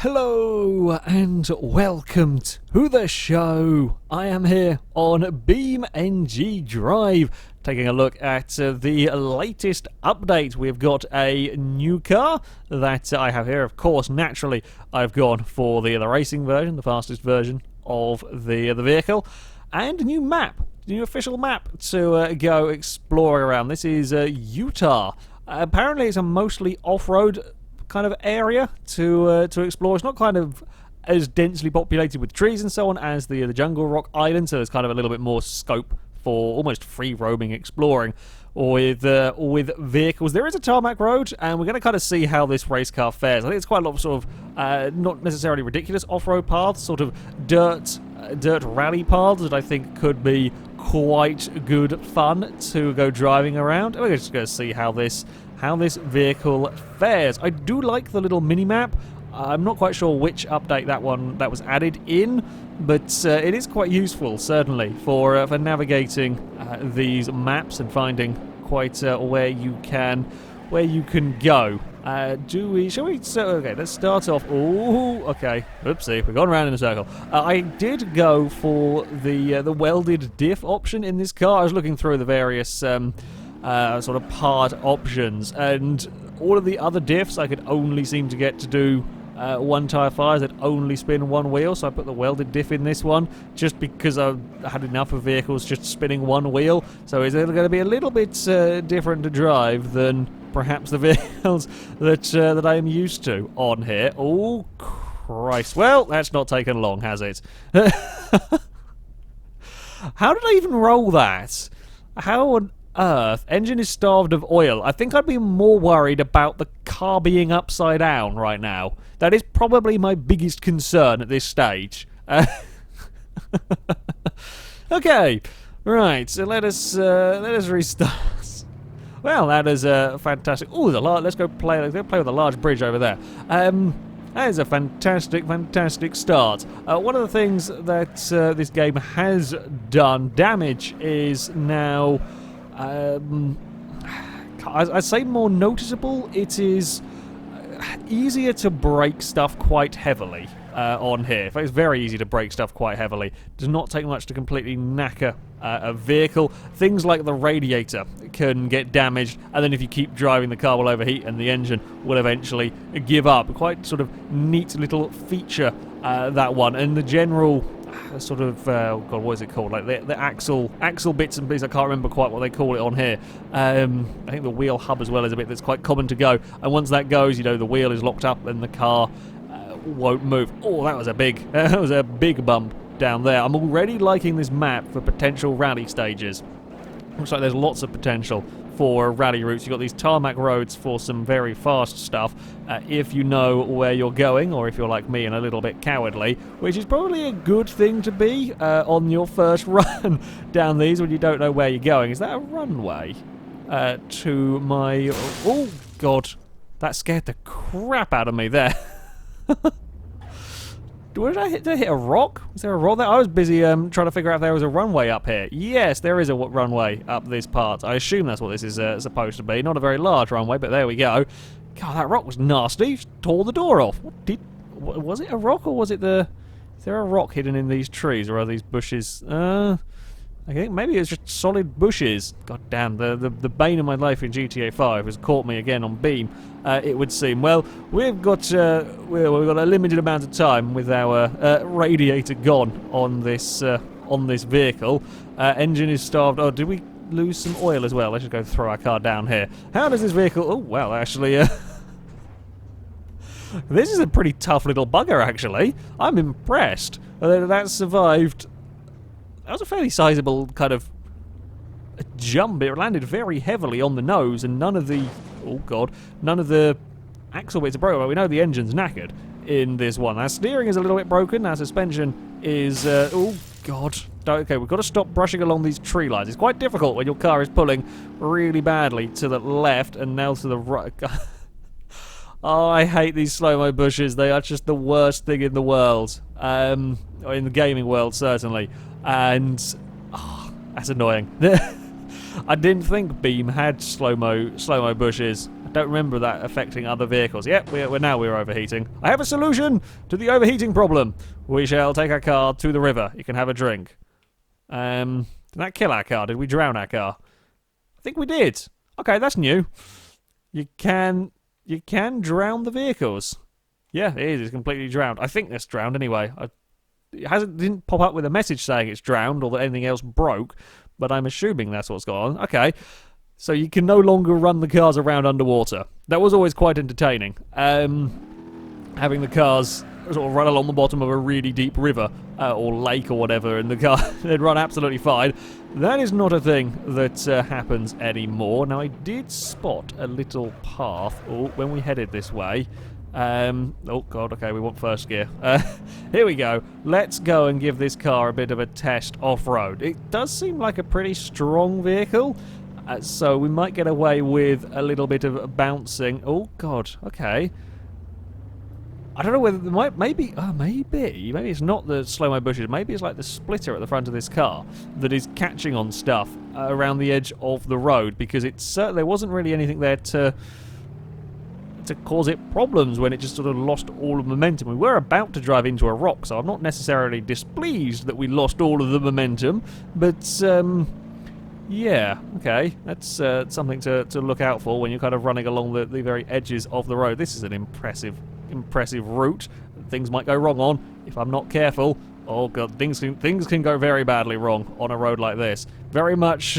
Hello and welcome to the show. I am here on BeamNG Drive, taking a look at the latest update. We've got a new car that I have here. Of course, naturally, I've gone for the racing version, the fastest version of the vehicle, and a new map, new official map to go exploring around. This is Utah. Apparently, it's a mostly off-road kind of area to explore. It's not kind of as densely populated with trees and so on as the Jungle Rock Island, so there's kind of a little bit more scope for almost free roaming exploring with vehicles. There is a tarmac road, and we're going to kind of see how this race car fares. I think it's quite a lot of sort of not necessarily ridiculous off-road paths, sort of dirt rally paths that I think could be quite good fun to go driving around. We're just going to see how this vehicle fares. I do like the little mini-map. I'm not quite sure which update that was added in, but it is quite useful, certainly, for navigating these maps and finding quite where you can go. Shall we? Okay, let's start off. Oh, okay. Oopsie, we've gone around in a circle. I did go for the welded diff option in this car. I was looking through the various sort of part options, and all of the other diffs I could only seem to get to do one tyre fires that only spin one wheel, so I put the welded diff in this one just because I had enough of vehicles just spinning one wheel. So it's going to be a little bit different to drive than perhaps the vehicles that I am used to on here. Oh Christ! Well, that's not taken long, has it? How did I even roll that? How on earth? Engine is starved of oil. I think I'd be more worried about the car being upside down right now. That is probably my biggest concern at this stage. Okay, right. So let us restart. Well, that is fantastic. Oh, let's go play with the large bridge over there. That is a fantastic start. One of the things that this game has done, damage is now, I'd say more noticeable. It is easier to break stuff quite heavily on here. In fact, it's very easy to break stuff quite heavily. It does not take much to completely knacker a vehicle. Things like the radiator can get damaged, and then if you keep driving, the car will overheat and the engine will eventually give up. Quite sort of neat little feature, that one. And the general sort of, oh God, what is it called? Like the axle bits and pieces. I can't remember quite what they call it on here. I think the wheel hub as well is a bit that's quite common to go. And once that goes, you know, the wheel is locked up and the car won't move. Oh, that was a big bump down there. I'm already liking this map for potential rally stages. Looks like there's lots of potential for rally routes. You've got these tarmac roads for some very fast stuff, if you know where you're going, or if you're like me and a little bit cowardly, which is probably a good thing to be on your first run down these when you don't know where you're going. Is that a runway to my... Oh, God. That scared the crap out of me there. Did I hit a rock? Was there a rock there? I was busy trying to figure out if there was a runway up here. Yes, there is a runway up this part. I assume that's what this is supposed to be. Not a very large runway, but there we go. God, that rock was nasty. Just tore the door off. Was it a rock, or was it the... Is there a rock hidden in these trees, or are these bushes? I think maybe it's just solid bushes. God damn, the bane of my life in GTA 5 has caught me again on Beam, it would seem. Well, we've got a limited amount of time with our radiator gone on this vehicle. Engine is starved. Oh, did we lose some oil as well? Let's just go throw our car down here. How does this vehicle... Oh, well, actually... This is a pretty tough little bugger, actually. I'm impressed that survived... That was a fairly sizable kind of jump. It landed very heavily on the nose, and none of the... Oh, God. None of the axle bits are broken. Well, we know the engine's knackered in this one. Our steering is a little bit broken. Our suspension is... oh, God. Okay, we've got to stop brushing along these tree lines. It's quite difficult when your car is pulling really badly to the left and now to the right. Oh, I hate these slow-mo bushes. They are just the worst thing in the world. In the gaming world, certainly. And... Oh, that's annoying. I didn't think Beam had slow-mo bushes. I don't remember that affecting other vehicles. Yep, we're overheating. I have a solution to the overheating problem. We shall take our car to the river. You can have a drink. Did that kill our car? Did we drown our car? I think we did. Okay, that's new. You can drown the vehicles. Yeah, it is. It's completely drowned. I think it's drowned anyway. It didn't pop up with a message saying it's drowned or that anything else broke, but I'm assuming that's what's gone on. Okay, so you can no longer run the cars around underwater. That was always quite entertaining. Having the cars sort of run along the bottom of a really deep river or lake or whatever, and the car they'd run absolutely fine. That is not a thing that happens anymore. Now, I did spot a little path when we headed this way. Oh god, okay, we want first gear. Here we go. Let's go and give this car a bit of a test off-road. It does seem like a pretty strong vehicle, so we might get away with a little bit of bouncing. Oh god, okay. I don't know whether there maybe it's not the slow-mo bushes. Maybe it's like the splitter at the front of this car that is catching on stuff around the edge of the road, because there wasn't really anything there to cause it problems when it just sort of lost all of momentum. We were about to drive into a rock, so I'm not necessarily displeased that we lost all of the momentum, but yeah, okay, that's something to look out for when you're kind of running along the very edges of the road. This is an impressive route. Things might go wrong on if I'm not careful. Oh god, things can go very badly wrong on a road like this. Very much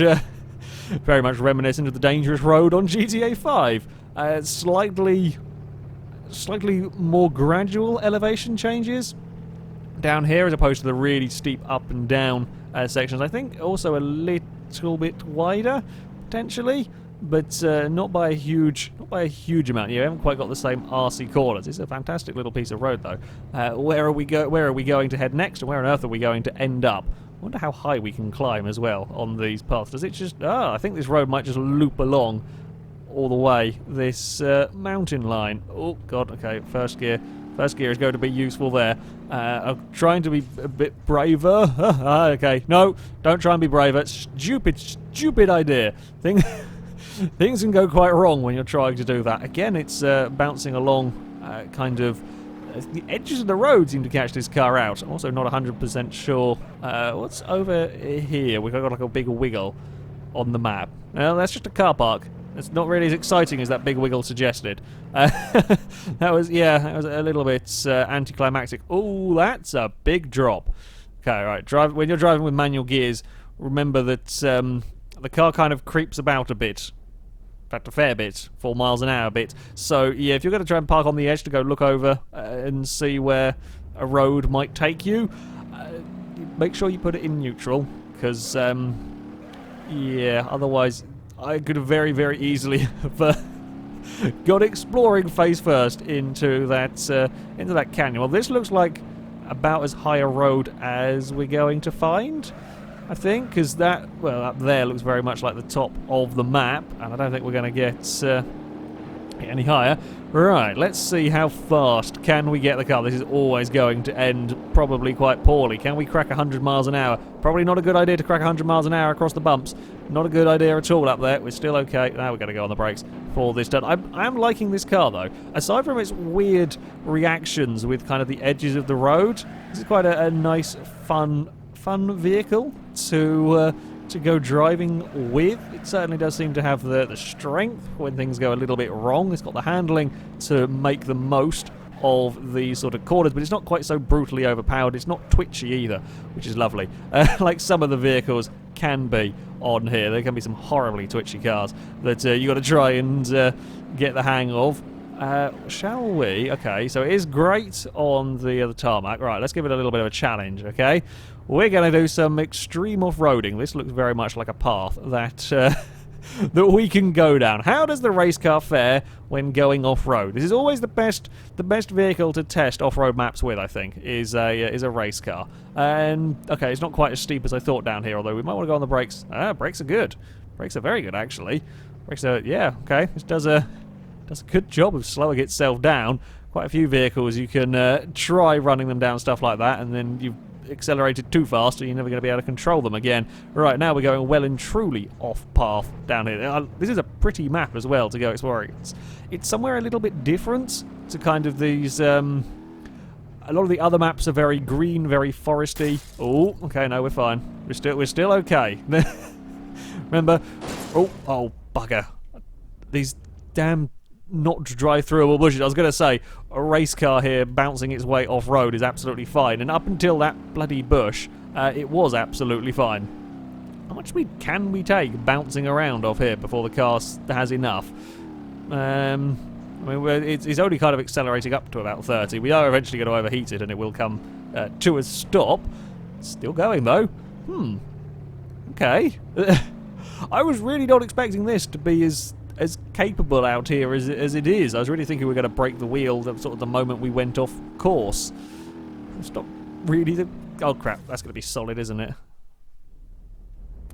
reminiscent of the dangerous road on GTA 5. Slightly more gradual elevation changes down here as opposed to the really steep up and down sections. I think also a little bit wider potentially, but not by a huge amount. You haven't quite got the same RC corners. It's a fantastic little piece of road though. Where are we going to head next, and where on earth are we going to end up? I wonder how high we can climb as well on these paths. Does it just... I think this road might just loop along all the way this mountain line. Oh god, okay, first gear is going to be useful there. I'm trying to be a bit braver. Okay, no, don't try and be braver. Stupid idea. Things can go quite wrong when you're trying to do that. Again, it's bouncing along kind of... the edges of the road seem to catch this car out. I'm also not 100% sure what's over here. We've got like a big wiggle on the map. Well, that's just a car park. It's not really as exciting as that big wiggle suggested. That was a little bit anticlimactic. Oh, that's a big drop. Okay, right. When you're driving with manual gears, remember that the car kind of creeps about a bit. In fact, a fair bit, 4 miles an hour bit. So, yeah, if you're going to try and park on the edge to go look over and see where a road might take you, make sure you put it in neutral, because, yeah, otherwise... I could have very, very easily have got exploring face first into that canyon. Well, this looks like about as high a road as we're going to find, I think, because that, well, up there looks very much like the top of the map, and I don't think we're going to get any higher. Right, let's see how fast can we get the car. This is always going to end probably quite poorly. Can we crack 100 miles an hour? Probably not a good idea to crack 100 miles an hour across the bumps. Not a good idea at all up there. We're still okay. Now we're going to go on the brakes for this done. I am liking this car though. Aside from its weird reactions with kind of the edges of the road, this is quite a nice, fun vehicle to go driving with. It certainly does seem to have the strength when things go a little bit wrong. It's got the handling to make the most of these sort of corners, but it's not quite so brutally overpowered. It's not twitchy either, which is lovely. Like some of the vehicles can be on here. There can be some horribly twitchy cars that you got to try and get the hang of. Shall we? Okay, so it is great on the tarmac. Right, let's give it a little bit of a challenge, okay? We're going to do some extreme off-roading. This looks very much like a path that that we can go down. How does the race car fare when going off-road? This is always the best vehicle to test off-road maps with, I think, is a race car. And okay, it's not quite as steep as I thought down here, although we might want to go on the brakes. Brakes are good. Brakes are very good, actually. Brakes are, yeah, okay. This does a good job of slowing itself down. Quite a few vehicles you can try running them down, stuff like that, and then you've accelerated too fast and you're never going to be able to control them again. Right, now we're going well and truly off path down here. This is a pretty map as well to go exploring. It's somewhere a little bit different to kind of these... a lot of the other maps are very green, very foresty. Oh, okay, no, we're fine. We're still okay. Remember... Oh, bugger. These damn not drive-throughable bushes. I was going to say, a race car here bouncing its way off-road is absolutely fine. And up until that bloody bush, it was absolutely fine. How much speed can we take bouncing around off here before the car has enough? I mean, it's only kind of accelerating up to about 30. We are eventually going to overheat it and it will come to a stop. Still going, though. Okay. I was really not expecting this to be as capable out here as it is. I was really thinking we were going to break the wheel the moment we went off course. It's not really oh crap, that's going to be solid, isn't it?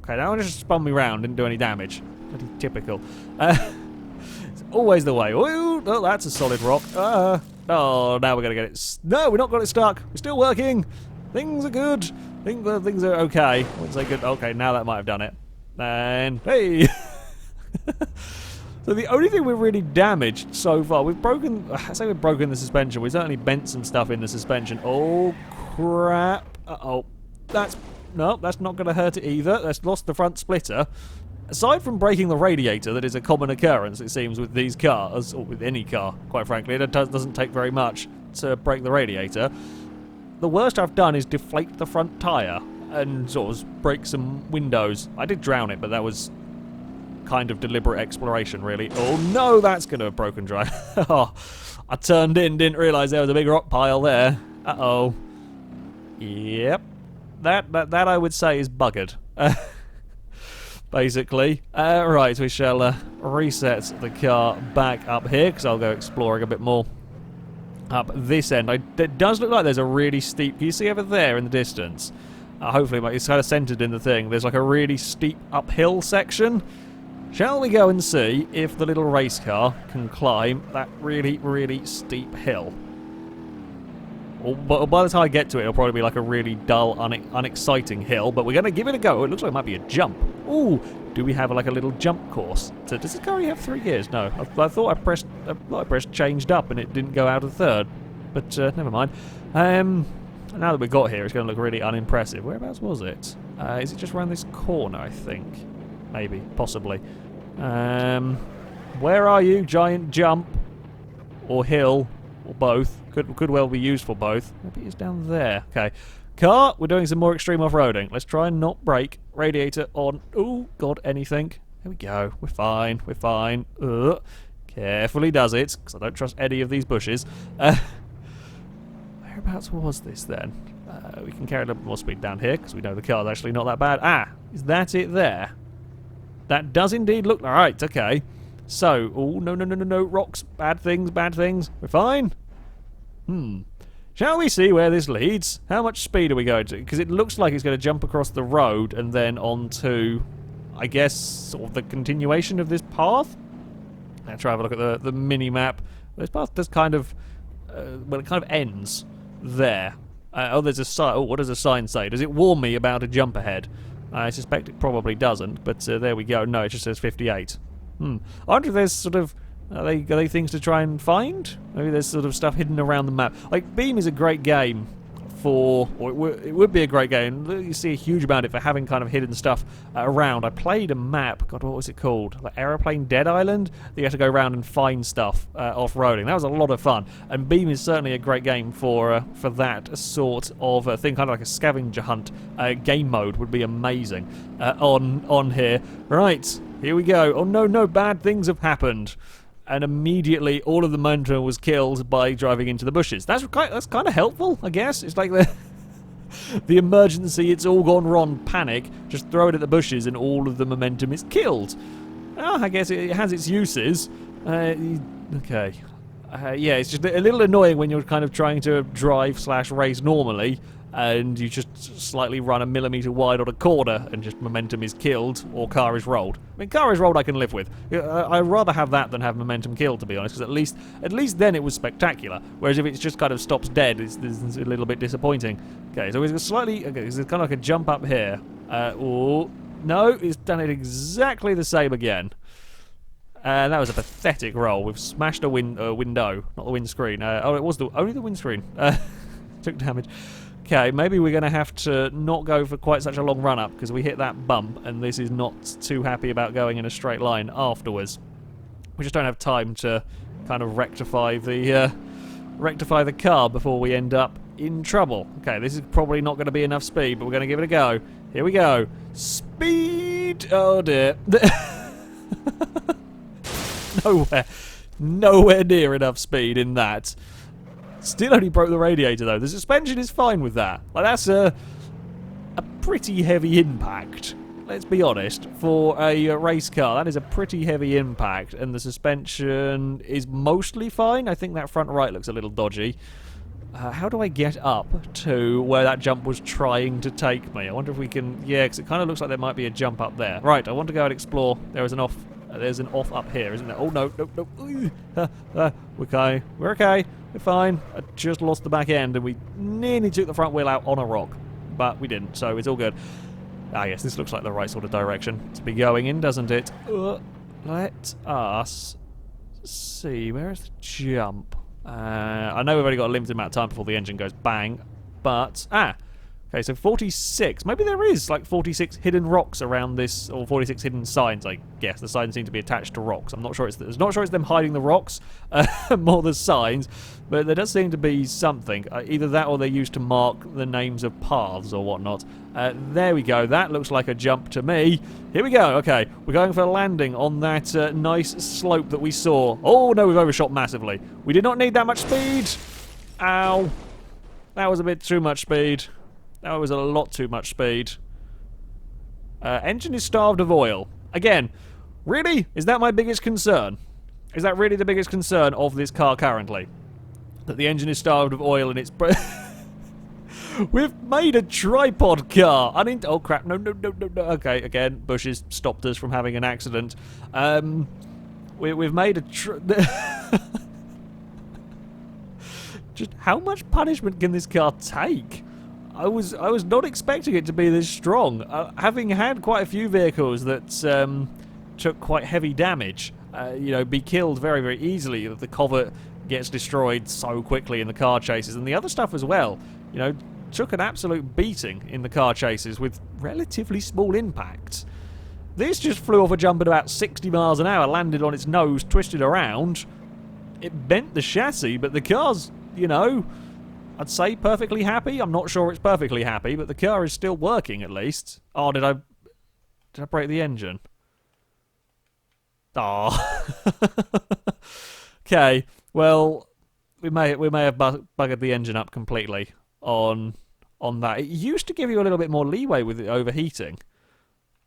Okay, now it just spun me round, didn't do any damage. Pretty typical. It's always the way. Oh, that's a solid rock. Oh, now we're going to get it. No, we're not got it stuck. We're still working. Things are good. Things are okay. I wouldn't say good. Okay, now that might have done it. And hey! So the only thing we've really damaged so far, we've broken the suspension. We've certainly bent some stuff in the suspension. Oh crap! That's not going to hurt it either. That's lost the front splitter. Aside from breaking the radiator, that is a common occurrence, it seems, with these cars, or with any car, quite frankly. It doesn't take very much to break the radiator. The worst I've done is deflate the front tyre and sort of break some windows. I did drown it, but that was kind of deliberate exploration, really. Oh no, that's going to have broken dry. Oh, I turned in, didn't realise there was a big rock pile there. Uh-oh. Yep. That I would say is buggered. Basically. Right, we shall reset the car back up here, because I'll go exploring a bit more up this end. It does look like there's a really steep... Can you see over there in the distance? Hopefully it's kind of centered in the thing. There's like a really steep uphill section. Shall we go and see if the little race car can climb that really, really steep hill? But by the time I get to it, it'll probably be like a really dull, unexciting hill. But we're going to give it a go. It looks like it might be a jump. Ooh, do we have like a little jump course? So does this car already have 3 gears? No, I thought I pressed changed up and it didn't go out of third. But never mind. Now that we've got here, it's going to look really unimpressive. Whereabouts was it? Is it just around this corner, I think? Maybe, possibly. Where are you, giant jump? Or hill? Or both? Could well be used for both. Maybe it's down there. Okay. Car, we're doing some more extreme off-roading. Let's try and not break. Radiator on. Oh, God, anything. There we go. We're fine. We're fine. Carefully does it, because I don't trust any of these bushes. Whereabouts was this then? We can carry a little bit more speed down here because we know the car's actually not that bad. Ah, is that it there? That does indeed look... Alright, okay. So, oh, no, rocks, bad things. We're fine? Shall we see where this leads? How much speed are we going to? Because it looks like it's going to jump across the road and then onto, I guess, sort of the continuation of this path? Let's try and have a look at the mini-map. This path does kind of... well, it kind of ends there. There's a sign. Oh, what does the sign say? Does it warn me about a jump ahead? I suspect it probably doesn't, but there we go. No, it just says 58. I wonder if there's sort of... Are they things to try and find? Maybe there's sort of stuff hidden around the map. Like, Beam is a great game for... Or it would be a great game. You see a huge amount of it for having kind of hidden stuff around. I played a map. God, what was it called? Like Aeroplane Dead Island? That you had to go around and find stuff off-roading. That was a lot of fun. And Beam is certainly a great game for that sort of thing. Kind of like a scavenger hunt game mode would be amazing on here. Right, here we go. Oh, no, bad things have happened. And immediately all of the momentum was killed by driving into the bushes. That's kind of helpful, I guess. It's like the emergency, it's all gone wrong panic. Just throw it at the bushes and all of the momentum is killed. Oh, I guess it has its uses. Okay. Yeah, it's just a little annoying when you're kind of trying to drive/race normally and you just slightly run a millimetre wide on a corner and just momentum is killed or car is rolled. I mean, car is rolled I can live with. I'd rather have that than have momentum killed, to be honest, because at least then it was spectacular. Whereas if it just kind of stops dead, it's a little bit disappointing. Okay, so it's slightly... Okay, it's kind of like a jump up here. Oh, no, it's done it exactly the same again. And that was a pathetic roll. We've smashed a window, not the windscreen. Oh, it was only the windscreen. Took damage. Okay, maybe we're going to have to not go for quite such a long run-up because we hit that bump, and this is not too happy about going in a straight line afterwards. We just don't have time to kind of rectify the car before we end up in trouble. Okay, this is probably not going to be enough speed, but we're going to give it a go. Here we go. Speed! Oh dear. Nowhere near enough speed in that. Still only broke the radiator though. The suspension is fine with that. Like, that's a pretty heavy impact. Let's be honest. For a race car, that is a pretty heavy impact, and the suspension is mostly fine. I think that front right looks a little dodgy. How do I get up to where that jump was trying to take me? I wonder if we can... Yeah, because it kind of looks like there might be a jump up there. Right, I want to go and explore. There's an off up here, isn't there? Oh, no. We're okay. We're okay. We're fine. I just lost the back end, and we nearly took the front wheel out on a rock. But we didn't, so it's all good. Ah, yes, this looks like the right sort of direction to be going in, doesn't it? Let us see. Where is the jump? I know we've only got a limited amount of time before the engine goes bang, but... Okay, so 46. Maybe there is, like, 46 hidden rocks around this, or 46 hidden signs, I guess. The signs seem to be attached to rocks. I'm not sure it's them hiding the rocks, more the signs, but there does seem to be something. Either that or they're used to mark the names of paths or whatnot. There we go. That looks like a jump to me. Here we go. Okay, we're going for a landing on that nice slope that we saw. Oh, no, we've overshot massively. We did not need that much speed. Ow. That was a bit too much speed. That was a lot too much speed. Engine is starved of oil. Again, really? Is that my biggest concern? Is that really the biggest concern of this car currently? That the engine is starved of oil and it's... We've made a tripod car! Oh crap, no. Okay, again, bushes stopped us from having an accident. We've made a... Just how much punishment can this car take? I was not expecting it to be this strong. Having had quite a few vehicles that took quite heavy damage, be killed very, very easily. The Covet gets destroyed so quickly in the car chases, and the other stuff as well. Took an absolute beating in the car chases with relatively small impacts. This just flew off a jump at about 60 miles an hour, landed on its nose, twisted around. It bent the chassis, but the car's, I'd say perfectly happy. I'm not sure it's perfectly happy, but the car is still working at least. Oh, did I break the engine? Oh. Okay. Well, we may have buggered the engine up completely on that. It used to give you a little bit more leeway with it overheating.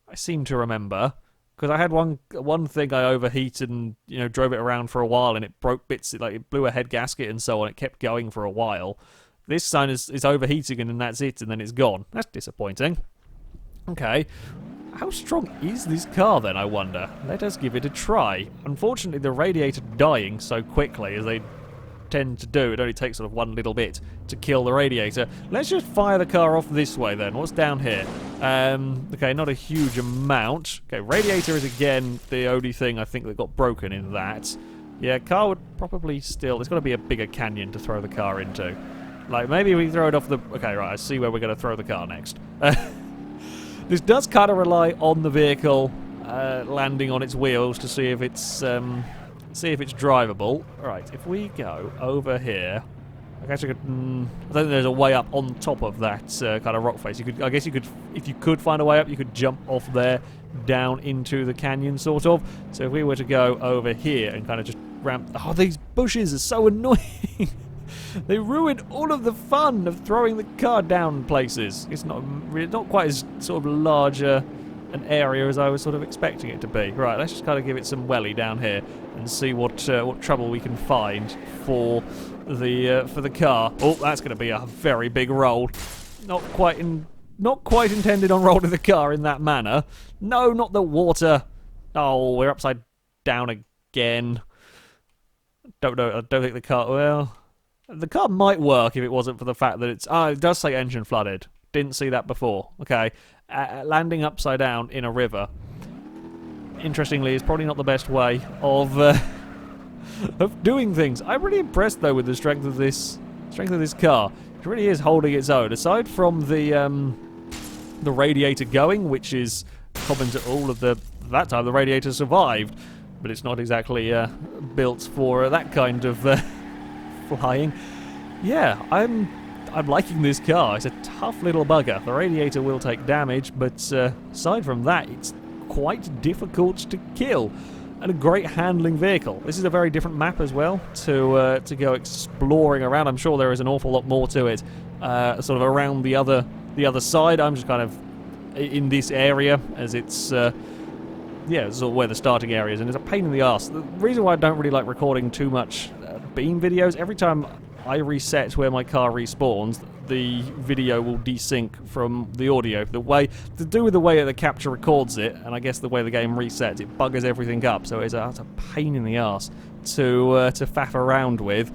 I seem to remember, because I had one thing I overheated and drove it around for a while, and it broke bits. It blew a head gasket and so on. It kept going for a while. This sign is overheating and then that's it, and then it's gone. That's disappointing. Okay. How strong is this car then, I wonder? Let us give it a try. Unfortunately, the radiator dying so quickly, as they tend to do, it only takes sort of one little bit to kill the radiator. Let's just fire the car off this way then. What's down here? Okay, not a huge amount. Okay, radiator is again the only thing I think that got broken in that. Yeah, car would probably still... There's got to be a bigger canyon to throw the car into. Like, maybe we throw it off the... Okay, right, I see where we're going to throw the car next. This does kind of rely on the vehicle landing on its wheels to see if it's drivable. Right, if we go over here... I guess I could... I don't think there's a way up on top of that kind of rock face. I guess you could... If you could find a way up, you could jump off there down into the canyon, sort of. So if we were to go over here and kind of just ramp... Oh, these bushes are so annoying! They ruin all of the fun of throwing the car down places. It's not quite as sort of large an area as I was sort of expecting it to be. Right, let's just kind of give it some welly down here and see what trouble we can find for the car. Oh, that's going to be a very big roll. Not quite intended on rolling the car in that manner. No, not the water. Oh, we're upside down again. Don't know. I don't think the car... Well... The car might work if it wasn't for the fact that it's... it does say engine flooded. Didn't see that before. Okay. Landing upside down in a river. interestingly, is probably not the best way of of doing things. I'm really impressed though with the strength of this car. It really is holding its own. Aside from the radiator going, which is common to all of that time, the radiator survived, but it's not exactly built for that kind of flying. Yeah, I'm liking this car. It's a tough little bugger. The radiator will take damage, but aside from that, it's quite difficult to kill. And a great handling vehicle. This is a very different map as well to go exploring around. I'm sure there is an awful lot more to it, sort of around the other side. I'm just kind of in this area as it's yeah, sort of where the starting area is, and it's a pain in the arse. The reason why I don't really like recording too much Beam videos, every time I reset where my car respawns, the video will desync from the audio. To do with the way that the capture records it, and I guess the way the game resets, it buggers everything up. So it's a pain in the arse to faff around with.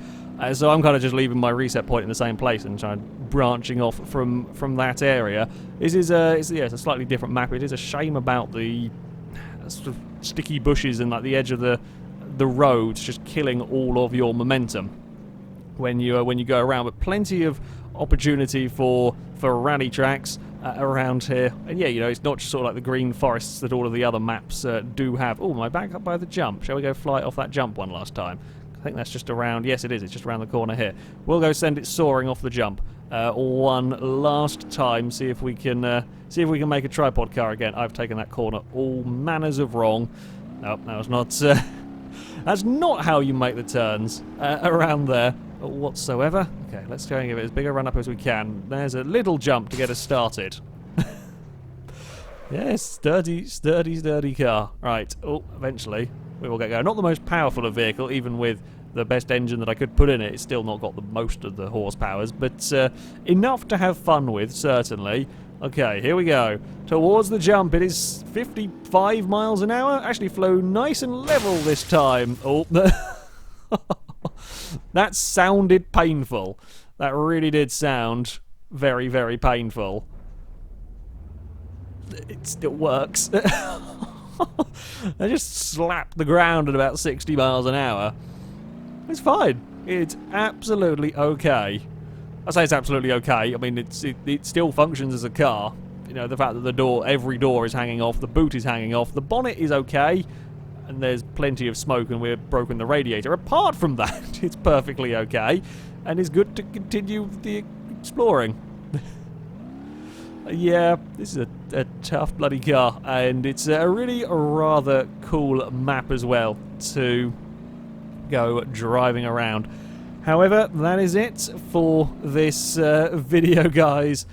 So I'm kind of just leaving my reset point in the same place and trying branching off from that area. It's a slightly different map. It is a shame about the sort of sticky bushes and like the edge of the roads just killing all of your momentum when you go around, but plenty of opportunity for rally tracks around here. And yeah, you know, it's not just sort of like the green forests that all of the other maps do have. Oh, my back up by the jump. Shall we go fly off that jump one last time? I think that's just around. Yes, it is. It's just around the corner here. We'll go send it soaring off the jump one last time. See if we can make a tripod car again. I've taken that corner all manners of wrong. Nope, that was not. That's not how you make the turns around there whatsoever. Okay, let's go and give it as big a run up as we can. There's a little jump to get us started. Yes, sturdy car. Right. Oh, eventually we will get going. Not the most powerful of vehicle, even with the best engine that I could put in it. It's still not got the most of the horsepowers, but enough to have fun with, certainly. Okay, here we go. Towards the jump. It is 55 miles an hour. Actually flew nice and level this time. Oh, that sounded painful. That really did sound very, very painful. It still works. I just slapped the ground at about 60 miles an hour. It's fine. It's absolutely okay. I say it's absolutely okay. I mean, it still functions as a car. You know, the fact that every door is hanging off, the boot is hanging off, the bonnet is okay, and there's plenty of smoke and we've broken the radiator. Apart from that, it's perfectly okay, and it's good to continue the exploring. Yeah, this is a tough bloody car, and it's a really rather cool map as well to go driving around. However, that is it for this video, guys.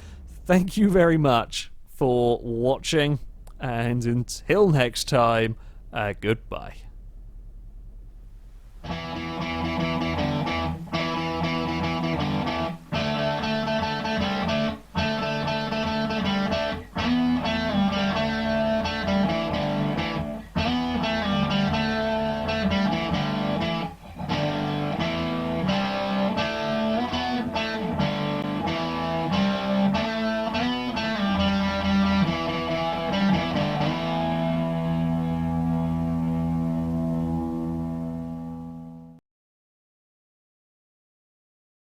Thank you very much for watching, and until next time, goodbye.